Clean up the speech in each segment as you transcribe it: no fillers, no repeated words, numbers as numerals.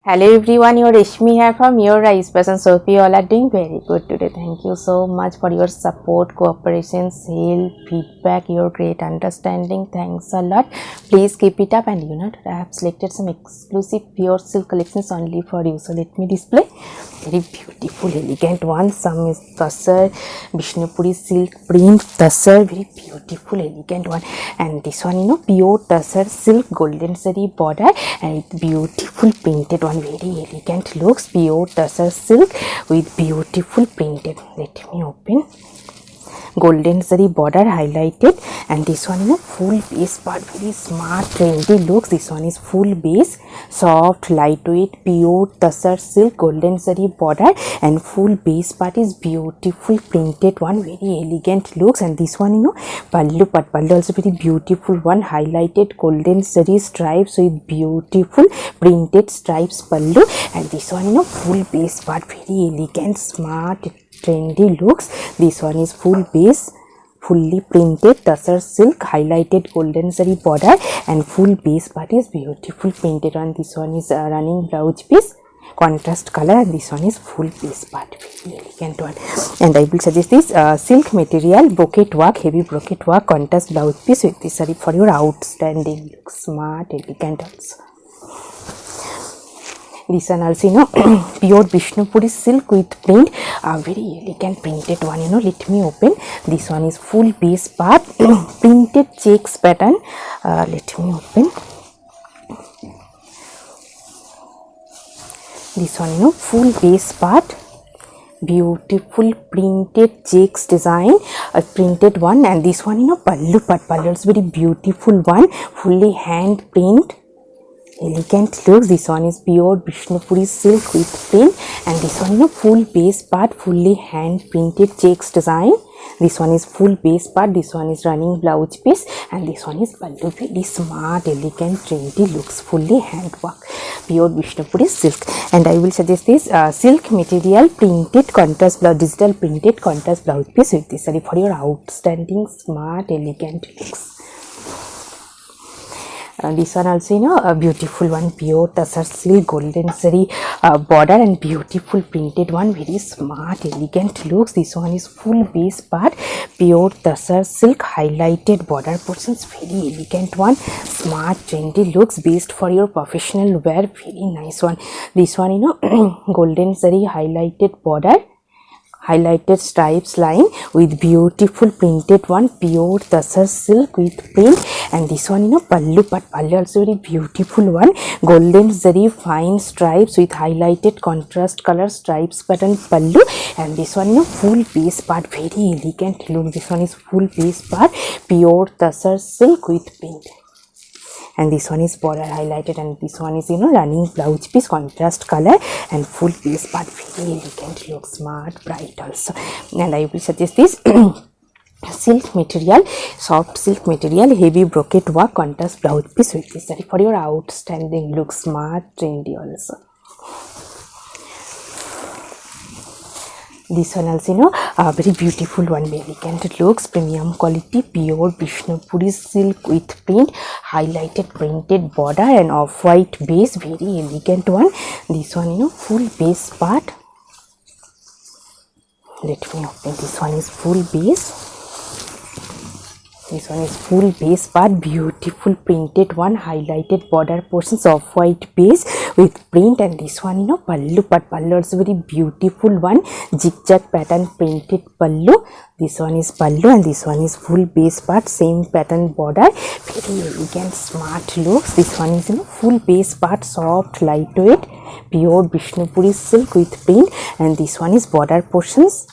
Hello everyone, your Rishmi here from Your Rice Person. So hope you all are doing very good today. Thank you so much for your support, cooperation, help, feedback, your great understanding. Thanks a lot. Please keep it up, and I have selected some exclusive pure silk collections only for you. So let me display very beautiful, elegant one. Some is Tasar, Vishnupuri silk print Tasar, very beautiful, elegant one. And this one, pure Tasar silk golden zari border and beautiful printed one, very elegant looks. Pure Tasar silk with beautiful printed. Let me open. Golden zari border highlighted, and this one full base part, very smart trendy looks. This one is full base, soft lightweight pure Tasar silk golden zari border, and full base part is beautiful printed one, very elegant looks. And this one pallu part, pallu also very beautiful one, highlighted golden zari stripes with beautiful printed stripes pallu. And this one full base part, very elegant, smart, trendy looks. This one is full base, fully printed Tasar silk, highlighted golden zari border, and full base part is beautiful printed one. This one is running blouse piece, contrast color, and this one is full base part, very elegant one. And I will suggest this silk material, brocade work, heavy brocade work, contrast blouse piece with this saree for your outstanding look, smart, elegant also. This one also pure Vishnupuri silk with print, very elegant printed one. Let me open. This one is full base part, printed checks pattern. Let me open. This one full base part, beautiful printed checks design, printed one. And this one pallu part, pallu is very beautiful one, fully hand print, elegant looks. This one is pure Vishnupuri silk with print, and this one full base part, fully hand printed checks design. This one is full base part, this one is running blouse piece, and this one is pallu, very smart, elegant, trendy looks, fully hand work, pure Vishnupuri silk. And I will suggest this silk material printed contrast blouse, digital printed contrast blouse piece with this saree for your outstanding, smart, elegant looks. This one also a beautiful one, pure Tasar silk golden zari border, and beautiful printed one, very smart, elegant looks. This one is full base part, pure Tasar silk, highlighted border portions, very elegant one, smart, trendy looks, based for your professional wear, very nice one. This one golden zari highlighted border, highlighted stripes line with beautiful printed one, pure Tasar silk with print. And this one pallu part, pallu also very beautiful one, golden zari fine stripes with highlighted contrast color stripes pattern pallu. And this one full base part, very elegant look. This one is full base part, pure Tasar silk with print. And this one is border highlighted, and this one is running blouse piece, contrast color, and full base part, very elegant look, smart, bright also. And I will suggest this silk material, soft silk material, heavy brocade work, contrast blouse piece with this saree for your outstanding look, smart, trendy also. This one also very beautiful one, very elegant looks, premium quality, pure Vishnupuri silk with print, highlighted printed border, and off-white base, very elegant one. This one full base part. Let me open. This one is full base. This one is full base part, beautiful printed one, highlighted border portions, of white base with print. And this one pallu part, pallu also very beautiful one, zigzag pattern printed pallu. This one is pallu, and this one is full base part, same pattern border, very elegant, smart looks. This one is full base part, soft lightweight pure Vishnupuri silk with print. And this one is border portions,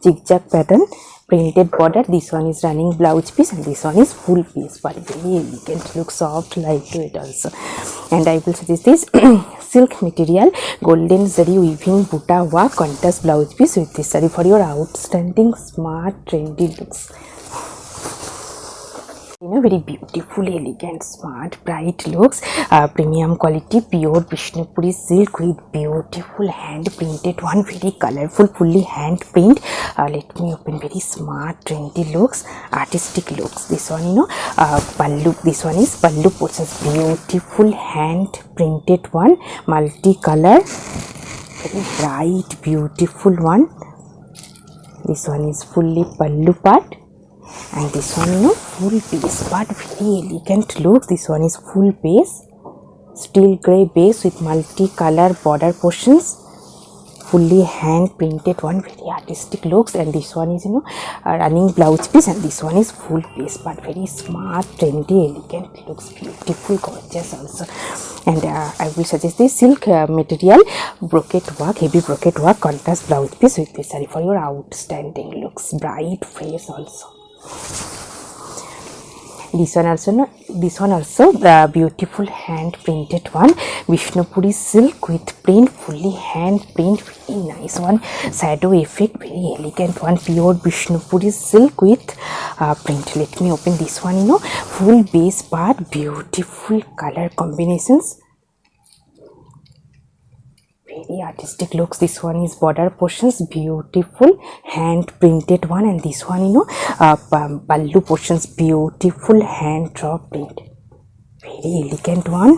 zigzag pattern printed border. This one is running blouse piece, and this one is full piece part, very elegant look, soft lightweight also. And I will suggest this silk material, golden zari weaving buta work, contrast blouse piece with this saree for your outstanding, smart, trendy looks. Very beautiful, elegant, smart, bright looks. Premium quality pure Vishnupuri silk with beautiful hand printed one, very colorful, fully hand print. Let me open. Very smart, trendy looks, artistic looks. This one, pallu. This one is pallu portions. Beautiful hand printed one, multicolor, very bright, beautiful one. This one is fully pallu part. And this one, full base part, very elegant looks. This one is full base, steel grey base with multi-color border portions, fully hand printed one, very artistic looks. And this one is, running blouse piece, and this one is full base part, very smart, trendy, elegant looks, beautiful, gorgeous also. And I will suggest this silk material brocade work, heavy brocade work, contrast blouse piece with this saree for your outstanding looks, bright face also. This one also beautiful hand printed one, Vishnupuri silk with print, fully hand print, very nice one, shadow effect, very elegant one, pure Vishnupuri silk with print. Let me open this one, full base part, beautiful color combinations, very artistic looks. This one is border portions, beautiful hand printed one. And this one, pallu portions, beautiful hand draw print, very elegant one.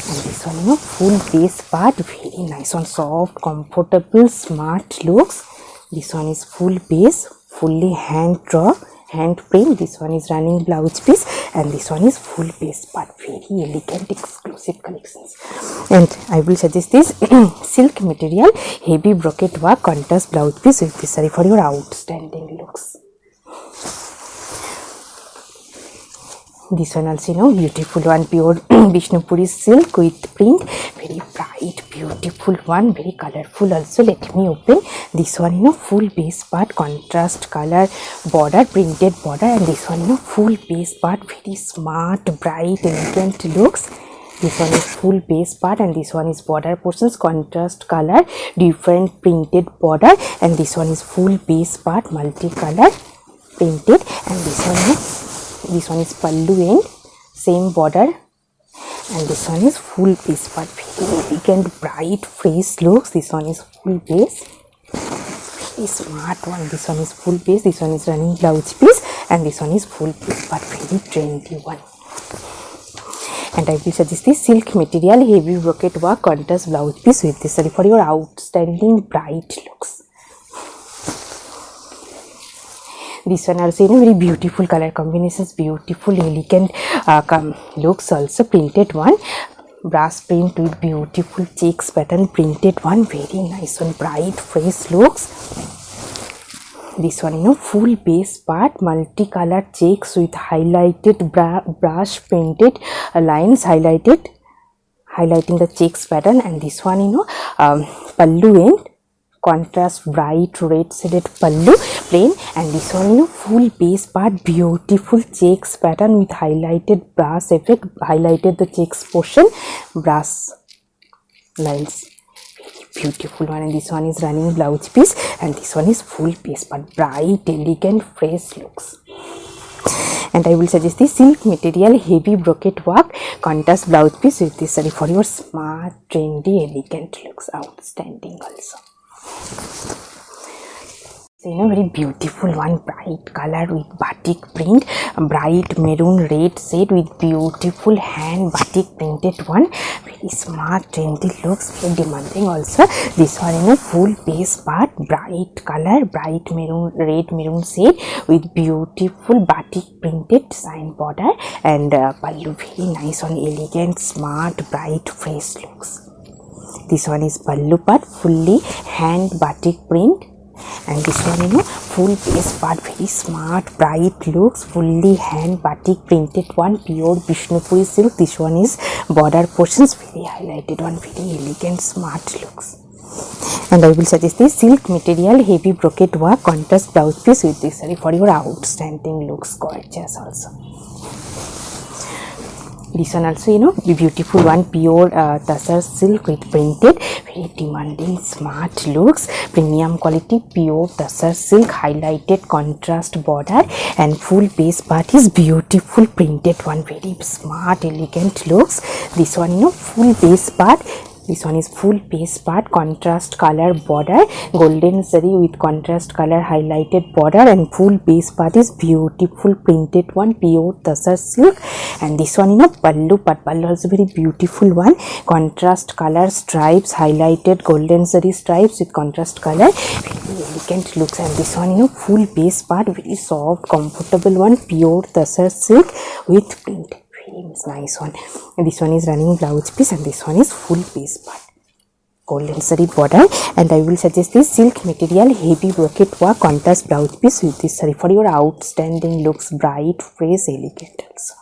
And this one, full base part, very nice one, soft, comfortable, smart looks. This one is full base, fully hand draw, hand print. This one is running blouse piece, and this one is full base part, very elegant, exclusive collections. And I will suggest this silk material heavy brocade work contrast blouse piece with this saree for your outstanding looks. This one also, beautiful one, pure Vishnupuri silk with print, very bright, beautiful one, very colorful also. Let me open this one, full base part, contrast color border, printed border. And this one, full base part, very smart, bright, elegant looks. This one is full base part, and this one is border portions, contrast color, different printed border. And this one is full base part, multicolor printed. And this one is pallu end, same border. And this one is full base part, very elegant, bright, fresh looks. This one is full base, very smart one. This one is full base, this one is running blouse piece, and this one is full base part, very trendy one. And I will suggest this silk material heavy brocade work contrast blouse piece with this saree for your outstanding bright looks. This one also, very beautiful color combinations, beautiful, elegant looks also. Printed one, brass print with beautiful checks pattern, printed one, very nice one, bright, fresh looks. This one, full base part, multicolored checks with highlighted brush printed lines, highlighting the checks pattern. And this one, pallu end, contrast bright red shaded pallu plain. And this one, full base part, beautiful checks pattern with highlighted brass effect, highlighted the checks portion, brass lines, beautiful one. And this one is running blouse piece, and this one is full base part, bright, elegant, fresh looks. And I will suggest this silk material heavy brocade work contrast blouse piece with this saree for your smart, trendy, elegant looks, outstanding also. So, very beautiful one, bright color with batik print, bright maroon red shade with beautiful hand batik printed one, very smart, trendy looks, very demanding also. This one, full base part, bright color, bright maroon red maroon shade with beautiful batik printed sign border. And pallu, very nice one, elegant, smart, bright, fresh looks. This one is pallu part, fully hand batik print. And this one, full base part, very smart, bright looks, fully hand batik printed one, pure Vishnupuri silk. This one is border portions, very highlighted one, very elegant, smart looks. And I will suggest this silk material heavy brocade work contrast blouse piece with this saree for your outstanding looks, gorgeous also. This one also, beautiful one, pure tussar silk with printed, very demanding, smart looks, premium quality, pure tussar silk, highlighted contrast border, and full base part is beautiful printed one, very smart, elegant looks. This one, full base part. This one is full base part, contrast color border, golden zari with contrast color highlighted border, and full base part is beautiful printed one, pure tussar silk. And this one, pallu part, pallu also very beautiful one, contrast color stripes, highlighted golden zari stripes with contrast color, very elegant looks. And this one, full base part, very soft, comfortable one, pure tussar silk with print. Very nice one. And this one is running blouse piece, and this one is full base part, golden zari border. And I will suggest this silk material, heavy brocade work, contrast blouse piece with this saree for your outstanding looks, bright, fresh, elegant also.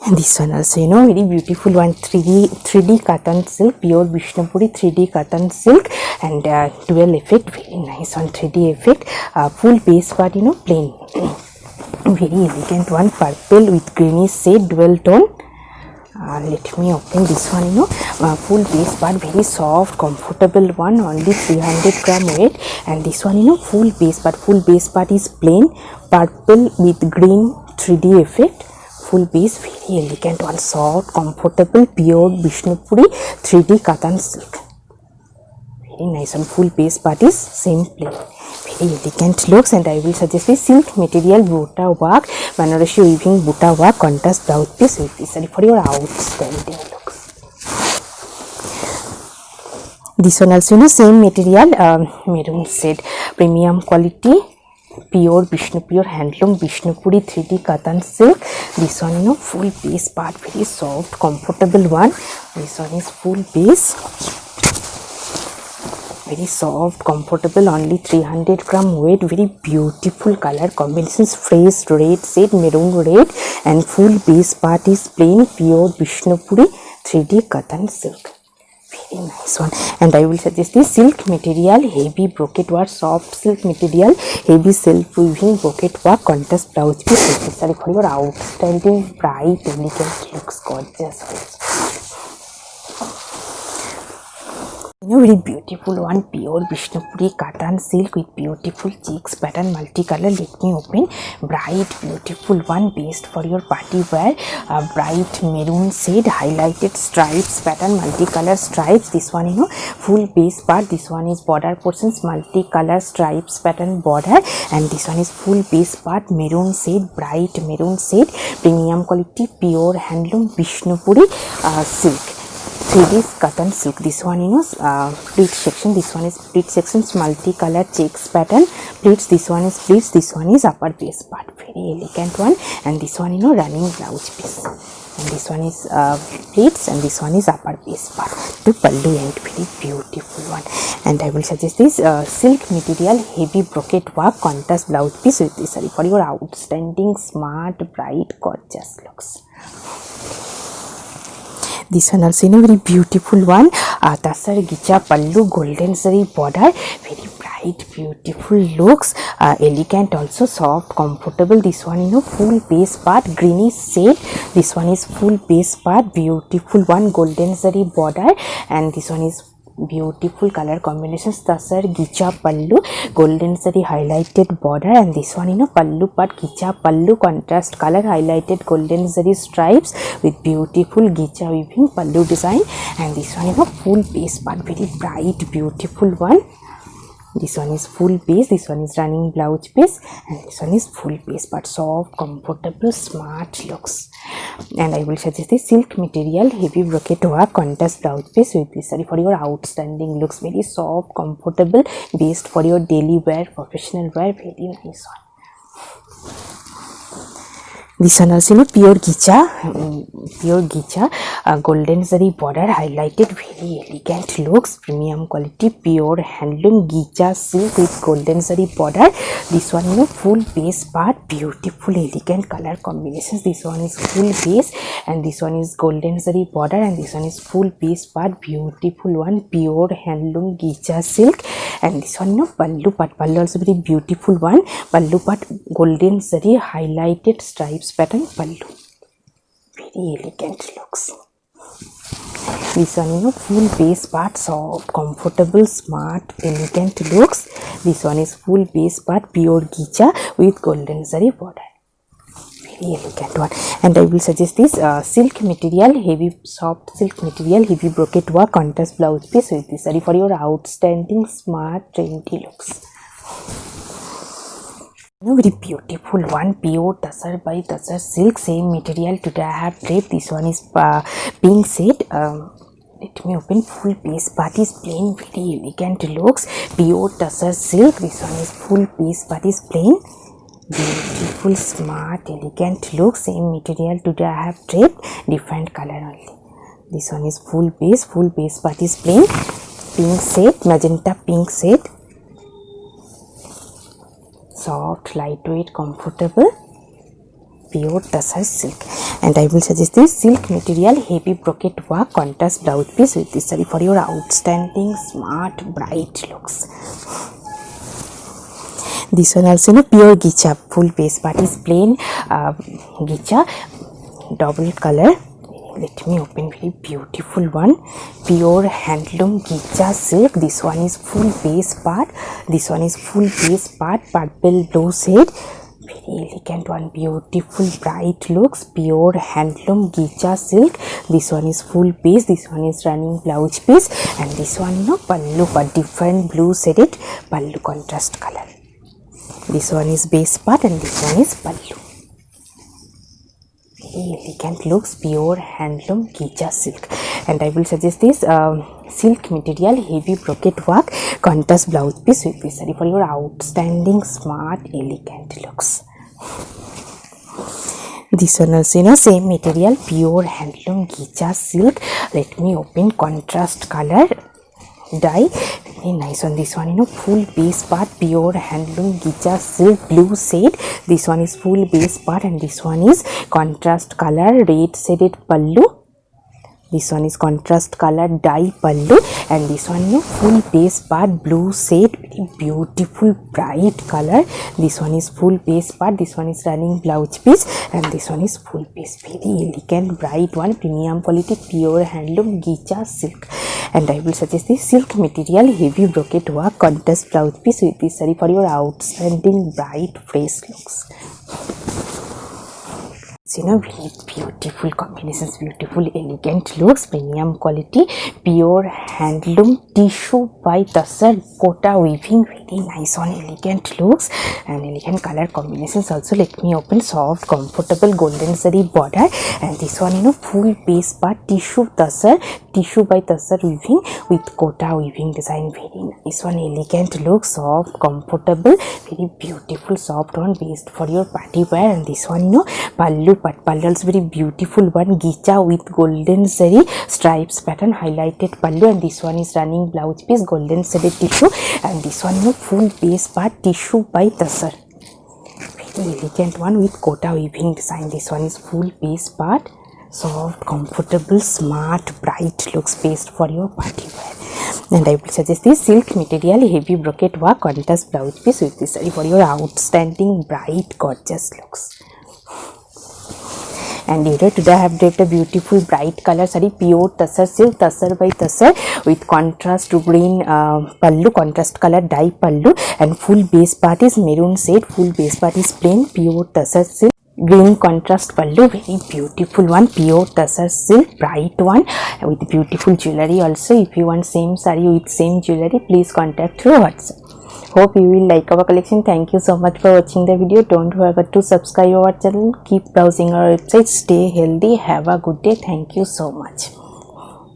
And this one also, very beautiful one, 3D cotton silk, pure Vishnupuri 3D cotton silk, and dual effect, very nice one, 3D effect, full base part, plain. Very elegant one, purple with greenish shade, dual tone. Let me open this one, full base part, very soft, comfortable one, only 300 gram weight. And this one, full base part is plain, purple with green 3D effect, full base, very elegant one, soft, comfortable, pure Vishnupuri 3D cotton silk. Very nice one, full base part is same plain. Very elegant looks. And I will suggest this silk material buta work, Banarasi weaving buta work, contrast blouse piece with this saree for your outstanding looks. This one also, same material, maroon shade, premium quality, pure pure handloom Vishnupuri 3D cotton silk. This one, full base part, very soft, comfortable one. This one is full base, very soft, comfortable, only 300 gram weight, very beautiful color combinations, fresh red shade, maroon red, and full base part is plain, pure Vishnupuri 3D cotton silk. Very nice one. And I will suggest this silk material, heavy brocade work, soft silk material, heavy self weaving brocade work, contrast blouse piece necessary for your outstanding, bright, elegant looks, gorgeous. Very beautiful one, pure Vishnupuri cotton silk with beautiful checks pattern, multicolor. Let me open. Bright, beautiful one, best for your party wear. Bright maroon shade, highlighted stripes pattern, multicolor stripes. This one, full base part. This one is border portions, multicolor stripes pattern border, and this one is full base part, maroon shade, bright maroon shade, premium quality, pure handloom Vishnupuri silk. 3D cotton silk. This one, pleat section. This one is pleat sections, multicolor checks pattern, pleats. This one is pleats. This one is upper base part, very elegant one. And this one, running blouse piece. And this one is pleats, and this one is upper base part to pallu end, very beautiful one. And I will suggest this silk material, heavy brocade work, contrast blouse piece with this saree for your outstanding, smart, bright, gorgeous looks. This one also, very beautiful one, Tussar Gicha pallu, golden zari border, very bright, beautiful looks, elegant also, soft, comfortable. This one, full base part, greenish shade. This one is full base part, beautiful one, golden zari border, and this one is beautiful color combinations, Tussar Gicha pallu, golden zari highlighted border, and this one, pallu part, Gicha pallu, contrast color, highlighted golden zari stripes with beautiful Gicha weaving pallu design. And this one, full base part, very bright, beautiful one. This one is full base, this one is running blouse piece, and this one is full base part, soft, comfortable, smart looks. And I will suggest this silk material, heavy brocade work, contrast blouse piece with this saree for your outstanding looks, very soft, comfortable, best for your daily wear, professional wear, very nice one. This one also, pure Gicha, golden zari border, highlighted, very elegant looks, premium quality, pure handloom Gicha silk with golden zari border. This one, full base part, beautiful, elegant color combinations. This one is full base, and this one is golden zari border, and this one is full base part, beautiful one, pure handloom Gicha silk. And this one, pallu part, pallu also very beautiful one, pallu part, golden zari highlighted stripes pattern pallu. Very elegant looks. This one full base part, soft, comfortable, smart, elegant looks. This one is full base part, pure gicha with golden zari border. Very elegant one. And I will suggest this silk material, heavy soft silk material, heavy brocade work, contrast blouse piece with this zari for your outstanding, smart, trendy looks. Very beautiful one, pure tussar by tussar silk, same material. Today I have draped. This one is pink shade. Let me open. Full base part is plain, very elegant looks, pure tussar silk. This one is full base part is plain, beautiful, smart, elegant look, same material. Today I have draped, different color only. This one is full base part is plain, pink shade, magenta pink shade, soft, lightweight, comfortable, pure tussar silk. And I will suggest this silk material, heavy brocade work, contrast blouse piece with this saree for your outstanding, smart, bright looks. This one also pure gicha, full base part is plain gicha, double color. Let me open. Very beautiful one, pure handloom gicha silk. This one is full base part, this one is full base part, purple blue shade. Very elegant one, beautiful bright looks, pure handloom gicha silk. This one is full base, this one is running blouse piece, and this one pallu, but different blue shaded pallu, contrast color. This one is base part and this one is pallu. Very elegant looks, pure handloom gicha silk. And I will suggest this silk material, heavy brocade work, contrast blouse piece with this saree for your outstanding, smart, elegant looks. This one also same material, pure handloom gicha silk. Let me open. Contrast color dye, very nice one. This one full base part, pure handloom gicha silk, blue shade. This one is full base part and this one is contrast color, red shaded pallu. This one is contrast color dye pallu, and this one full base part, blue shade, very beautiful bright color. This one is full base part, this one is running blouse piece, and this one is full base. Very elegant bright one, premium quality, pure handloom gicha silk. And I will suggest this silk material, heavy brocade work, contrast blouse piece with this saree for your outstanding, bright, fresh looks. Very beautiful combinations, beautiful elegant looks, premium quality, pure handloom tissue by tussar kota weaving. Very nice one, elegant looks and elegant color combinations also. Let me open. Soft, comfortable, golden zari border, and this one full base part, tissue tussar, tissue by tussar weaving with kota weaving design. Very nice one, elegant look, soft, comfortable, very beautiful, soft one, based for your party wear. And this one pallu, but pallu also very beautiful one, gicha with golden zari stripes pattern, highlighted pallu, and this one is running blouse piece, golden zari tissue, and this one full base part, tissue by tussar. Very elegant one with kota weaving design. This one is full base part, soft, comfortable, smart, bright looks, based for your party wear. And I will suggest this silk material, heavy brocade work, contrast blouse piece with this saree for your outstanding, bright, gorgeous looks. And here today I have draped a beautiful bright color saree, pure tussar silk, tussar by tussar with contrast green pallu, contrast color dye pallu, and full base part is maroon shade, full base part is plain, pure tussar silk, green contrast pallu. Very beautiful one, pure tussar silk, bright one with beautiful jewelry also. If you want same saree with same jewelry, please contact through WhatsApp. Hope you will like our collection. Thank you so much for watching the video. Don't forget to subscribe our channel. Keep browsing our website. Stay healthy. Have a good day. Thank you so much.